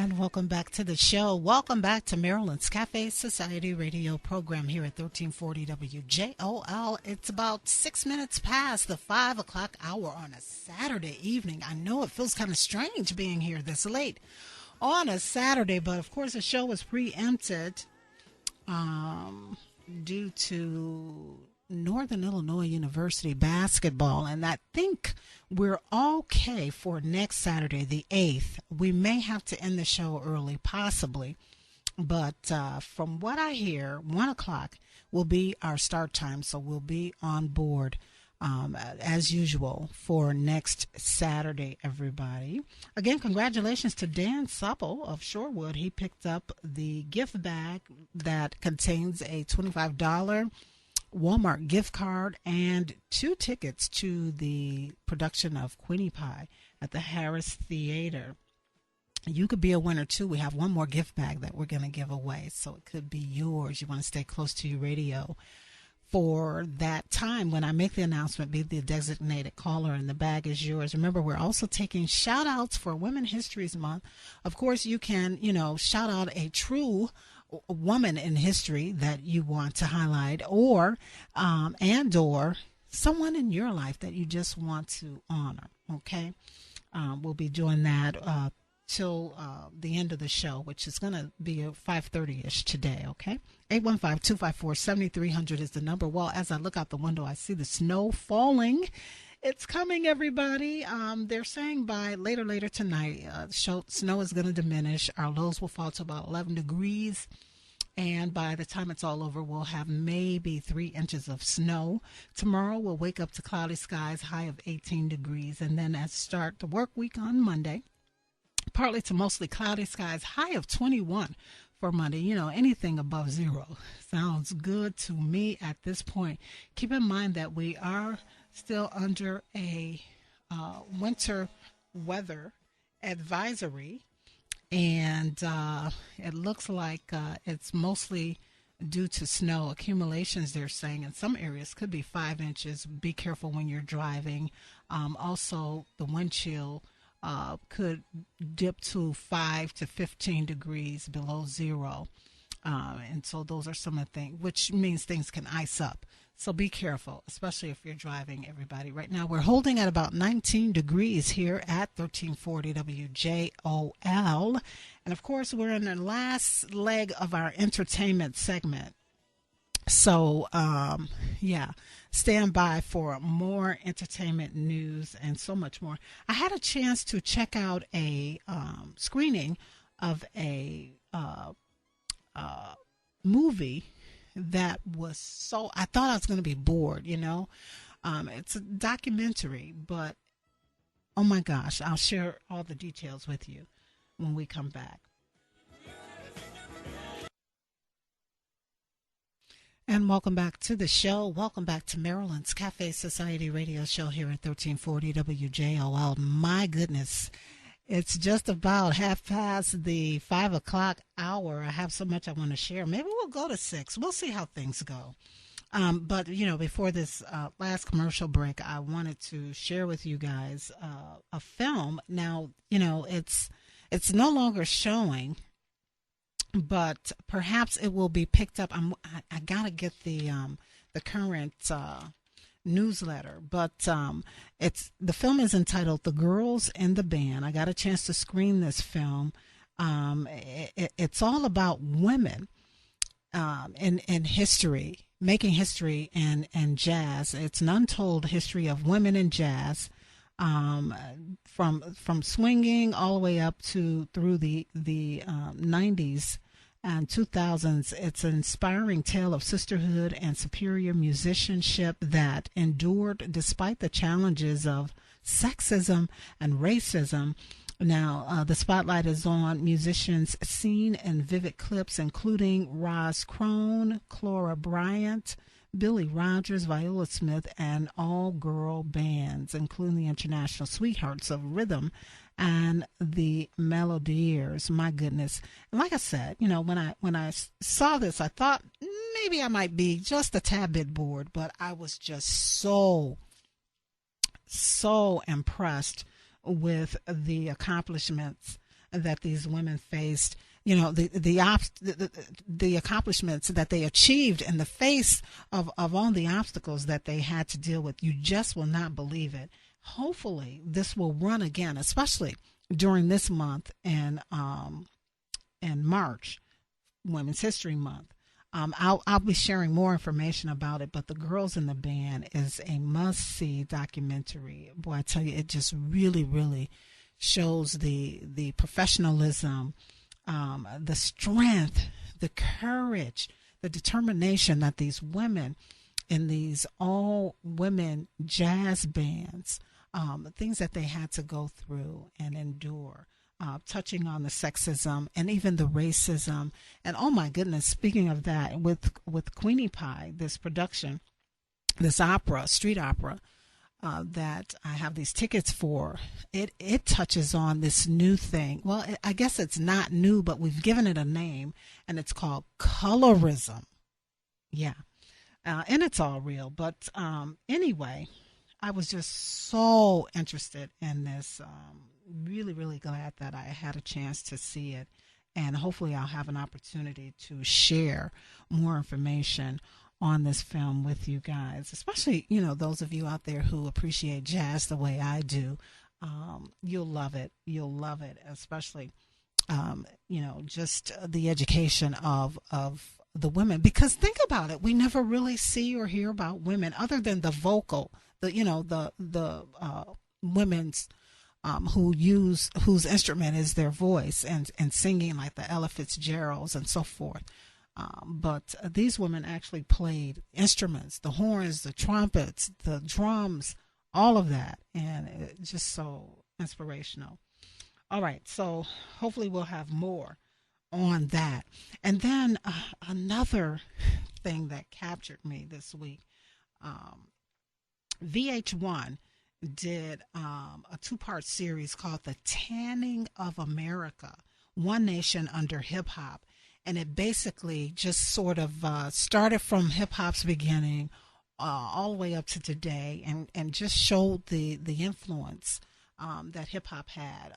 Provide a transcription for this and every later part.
And welcome back to the show. Welcome back to Maryland's Cafe Society radio program here at 1340 WJOL. It's about 6 minutes past the 5 o'clock hour on a Saturday evening. I know it feels kind of strange being here this late on a Saturday, but of course the show was preempted due to Northern Illinois University basketball, and I think we're okay for next Saturday, the 8th. We may have to end the show early, possibly, but from what I hear, 1 o'clock will be our start time, so we'll be on board as usual for next Saturday, everybody. Again, congratulations to Dan Supple of Shorewood. He picked up the gift bag that contains a $25 Walmart gift card and 2 tickets to the production of Queenie Pie at the Harris Theater. You could be a winner too. We have one more gift bag that we're going to give away, so it could be yours. You want to stay close to your radio for that time. When I make the announcement, be the designated caller and the bag is yours. Remember, we're also taking shout outs for Women Histories Month. Of course, you can, shout out a true woman in history that you want to highlight, or someone in your life that you just want to honor. Okay, we'll be doing that till the end of the show, which is going to be 5:30ish today. Okay, 815-254-7300 is the number. Well, as I look out the window, I see the snow falling. It's coming, everybody. They're saying by later tonight, snow is going to diminish. Our lows will fall to about 11 degrees. And by the time it's all over, we'll have maybe 3 inches of snow. Tomorrow, we'll wake up to cloudy skies, high of 18 degrees. And then as start the work week on Monday, partly to mostly cloudy skies, high of 21 for Monday. Anything above 0 sounds good to me at this point. Keep in mind that we are still under a winter weather advisory, and it looks like it's mostly due to snow accumulations. They're saying in some areas could be 5 inches. Be careful when you're driving. Also, the wind chill could dip to 5 to 15 degrees below 0. And so those are some of the things, which means things can ice up. So be careful, especially if you're driving, everybody. Right now, we're holding at about 19 degrees here at 1340 WJOL. And, of course, we're in the last leg of our entertainment segment. So, stand by for more entertainment news and so much more. I had a chance to check out a screening of a movie that was I thought I was going to be bored, It's a documentary, but oh my gosh, I'll share all the details with you when we come back. And welcome back to the show. Welcome back to Maryland's Cafe Society radio show here at 1340 WJOL. My goodness. It's just about half past the 5 o'clock hour. I have so much I want to share. Maybe we'll go to 6. We'll see how things go. But, before this last commercial break, I wanted to share with you guys a film. Now, it's no longer showing, but perhaps it will be picked up. I got to get the current newsletter, but the film is entitled The Girls in the Band. I got a chance to screen this film. It's all about women in history, making history and jazz. It's an untold history of women in jazz, from swinging all the way up through the 90s and 2000s. It's an inspiring tale of sisterhood and superior musicianship that endured despite the challenges of sexism and racism. Now, the spotlight is on musicians seen in vivid clips, including Roz Crone, Clora Bryant, Billy Rogers, Viola Smith, and all-girl bands, including the International Sweethearts of Rhythm and the Melodiers. My goodness. And like I said, when I saw this, I thought maybe I might be just a tad bit bored, but I was just so impressed with the accomplishments that these women faced, the accomplishments that they achieved in the face of all the obstacles that they had to deal with. You just will not believe it. Hopefully this will run again, especially during this month and in March, Women's History Month. I'll be sharing more information about it, but The Girls in the Band is a must-see documentary. Boy, I tell you, it just really, really shows the professionalism, the strength, the courage, the determination that these women in these all-women jazz bands, things that they had to go through and endure. Touching on the sexism and even the racism. And oh my goodness, speaking of that, with Queenie Pie, this production, this opera, street opera, that I have these tickets for, it touches on this new thing. Well, I guess it's not new, but we've given it a name, and it's called colorism. Yeah. And it's all real. But anyway, I was just so interested in this. Really, really glad that I had a chance to see it, and hopefully I'll have an opportunity to share more information on this film with you guys, especially, those of you out there who appreciate jazz the way I do. You'll love it. You'll love it, especially, just the education of the women, because think about it. We never really see or hear about women other than the vocal, the women's whose instrument is their voice and singing, like the Ella Fitzgeralds and so forth. But these women actually played instruments, the horns, the trumpets, the drums, all of that. And it's just so inspirational. All right. So hopefully we'll have more on that. And then another thing that captured me this week, VH1 did a two-part series called The Tanning of America, One Nation Under Hip Hop. And it basically just sort of started from hip hop's beginning all the way up to today, and just showed the influence that hip hop had.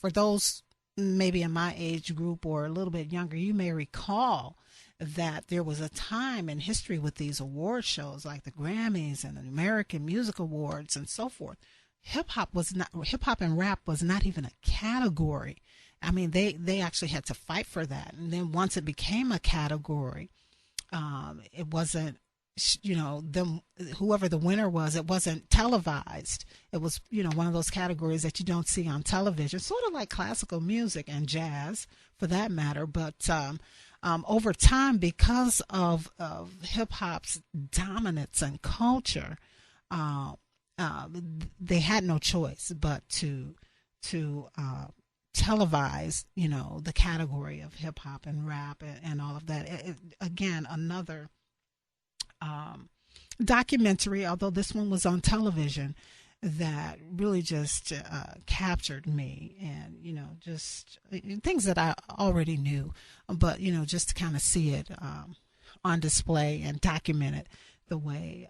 For those maybe in my age group or a little bit younger, you may recall that there was a time in history with these award shows like the Grammys and the American Music Awards and so forth. Hip hop and rap was not even a category. I mean, they actually had to fight for that. And then once it became a category, it wasn't, whoever the winner was, it wasn't televised. It was, one of those categories that you don't see on television, sort of like classical music and jazz for that matter. But over time, because of hip hop's dominance and culture, they had no choice but to televise, the category of hip hop and rap and all of that. Again, another documentary, although this one was on television, that really just captured me, and just things that I already knew, but just to kind of see it on display and document it the way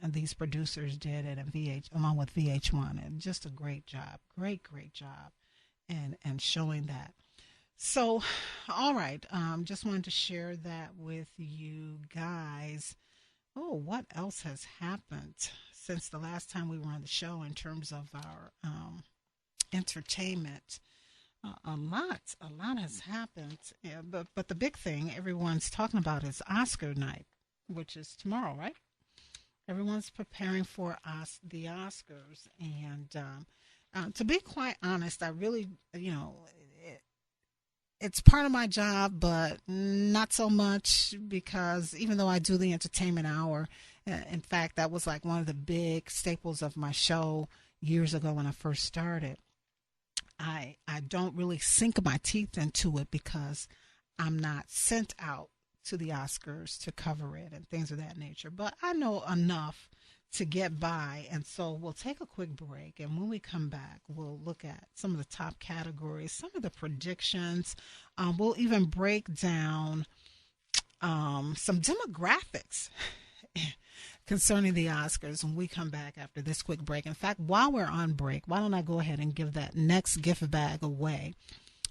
these producers did it, and along with VH1, and just a great job, great job, and showing that. So, all right, just wanted to share that with you guys. Oh, what else has happened since the last time we were on the show in terms of our entertainment? A lot has happened. Yeah, but the big thing everyone's talking about is Oscar night, which is tomorrow, right? Everyone's preparing for the Oscars, and to be quite honest, I really, it's part of my job, but not so much, because even though I do the entertainment hour, in fact, that was like one of the big staples of my show years ago when I first started. I don't really sink my teeth into it because I'm not sent out to the Oscars to cover it and things of that nature. But I know enough to get by, and so we'll take a quick break, and when we come back, we'll look at some of the top categories, some of the predictions. We'll even break down some demographics concerning the Oscars when we come back after this quick break. In fact, while we're on break, why don't I go ahead and give that next gift bag away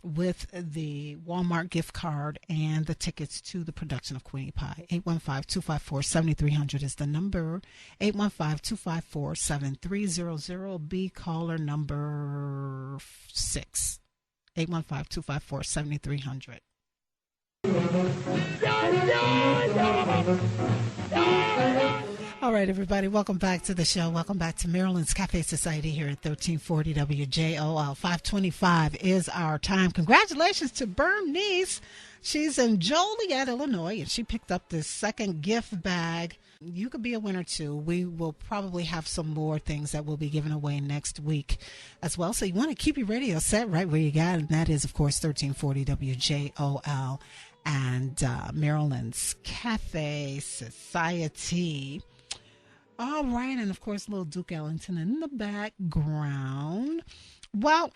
with the Walmart gift card and the tickets to the production of Queenie Pie. 815-254-7300 is the number. 815-254-7300. Be caller number 6. 815-254-7300. All right, everybody, welcome back to the show. Welcome back to Maryland's Cafe Society here at 1340 WJOL. 525 is our time. Congratulations to Bernice. She's in Joliet, Illinois, and she picked up this second gift bag. You could be a winner, too. We will probably have some more things that we'll be giving away next week as well. So you want to keep your radio set right where you got it, and that is, of course, 1340 WJOL and Maryland's Cafe Society. All right, and of course, little Duke Ellington in the background. Well,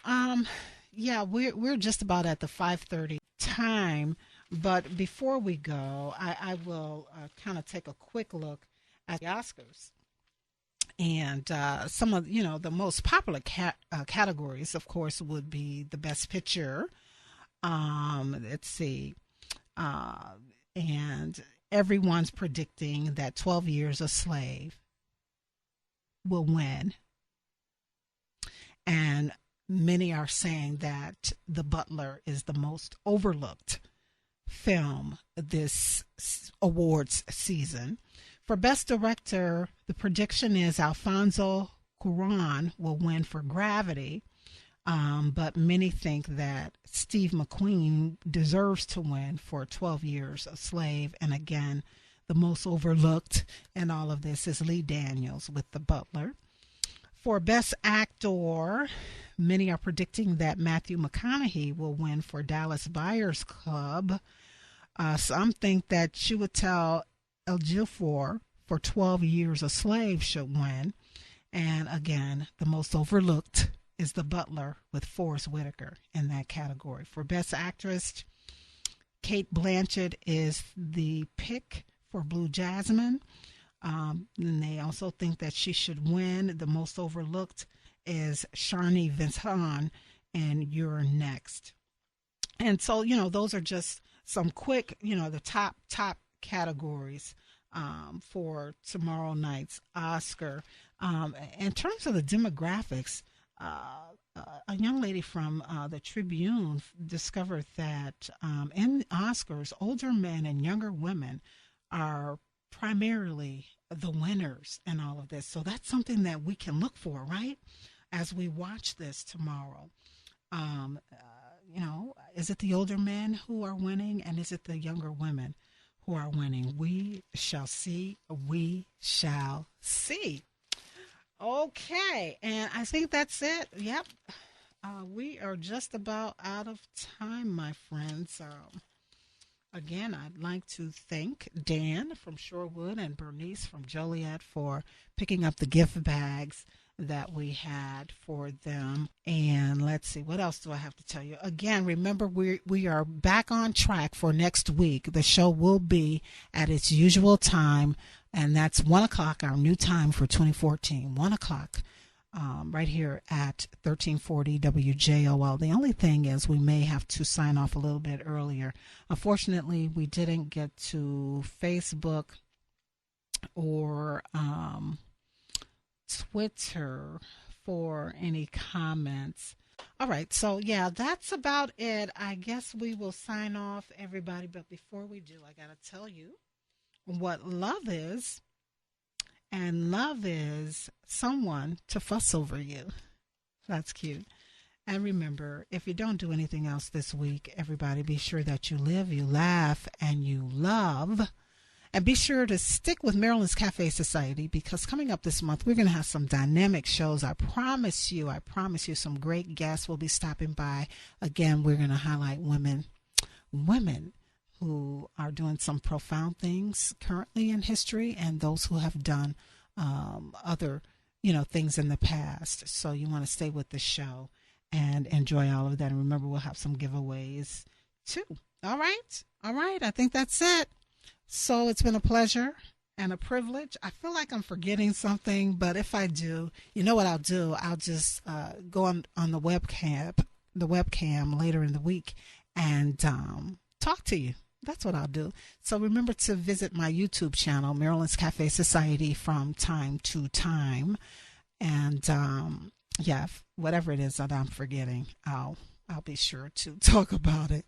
yeah, we're just about at the 5:30 time, but before we go, I will kind of take a quick look at the Oscars. And some of, the most popular categories, of course, would be the Best Picture. Let's see. And everyone's predicting that 12 Years a Slave will win. And many are saying that The Butler is the most overlooked film this awards season. For Best Director, the prediction is Alfonso Cuarón will win for Gravity. But many think that Steve McQueen deserves to win for 12 Years a Slave. And again, the most overlooked in all of this is Lee Daniels with The Butler. For Best Actor, many are predicting that Matthew McConaughey will win for Dallas Buyers Club. Some think that Chiwetel Ejiofor for 12 Years a Slave should win. And again, the most overlooked is The Butler with Forrest Whitaker in that category. For Best Actress, Cate Blanchett is the pick for Blue Jasmine. And they also think that she should win. The most overlooked is Sharni Vinton in You're Next. And so, those are just some quick, the top categories for tomorrow night's Oscar. In terms of the demographics, a young lady from the Tribune discovered that in Oscars, older men and younger women are primarily the winners in all of this. So that's something that we can look for, right? As we watch this tomorrow. Is it the older men who are winning, and is it the younger women who are winning? We shall see. We shall see. Okay, and I think that's it. Yep. We are just about out of time, my friends. Again, I'd like to thank Dan from Shorewood and Bernice from Joliet for picking up the gift bags that we had for them. And let's see, what else do I have to tell you? Again, remember, we are back on track for next week. The show will be at its usual time, and that's 1 o'clock, our new time for 2014, 1 o'clock. Right here at 1340 WJOL. The only thing is we may have to sign off a little bit earlier. Unfortunately, we didn't get to Facebook or Twitter for any comments. All right, so yeah, that's about it. I guess we will sign off, everybody. But before we do, I got to tell you what love is. And love is someone to fuss over you. That's cute. And remember, if you don't do anything else this week, everybody, be sure that you live, you laugh, and you love. And be sure to stick with Maryland's Cafe Society, because coming up this month, we're going to have some dynamic shows. I promise you some great guests will be stopping by. Again, we're going to highlight women who are doing some profound things currently in history, and those who have done other, things in the past. So you want to stay with the show and enjoy all of that. And remember, we'll have some giveaways too. All right. I think that's it. So it's been a pleasure. and a privilege. I feel like I'm forgetting something, but if I do, you know what I'll do? I'll just go on the webcam later in the week and talk to you. That's what I'll do. So remember to visit my YouTube channel, Marilyn's Cafe Society, from time to time. And yeah, whatever it is that I'm forgetting, I'll be sure to talk about it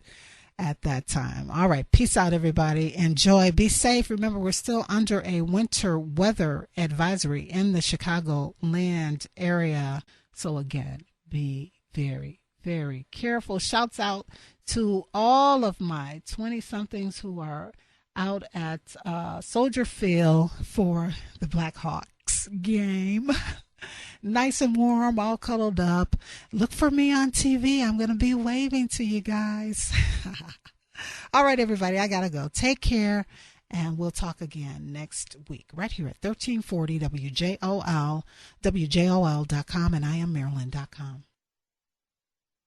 at that time. All right. Peace out, everybody. Enjoy. Be safe. Remember, we're still under a winter weather advisory in the Chicagoland area. So again, be very, very careful. Shouts out to all of my 20-somethings who are out at Soldier Field for the Blackhawks game. Nice and warm, all cuddled up. Look for me on TV. I'm going to be waving to you guys. All right, everybody, I got to go. Take care, and we'll talk again next week right here at 1340 WJOL, WJOL.com, and I am Marilyn.com.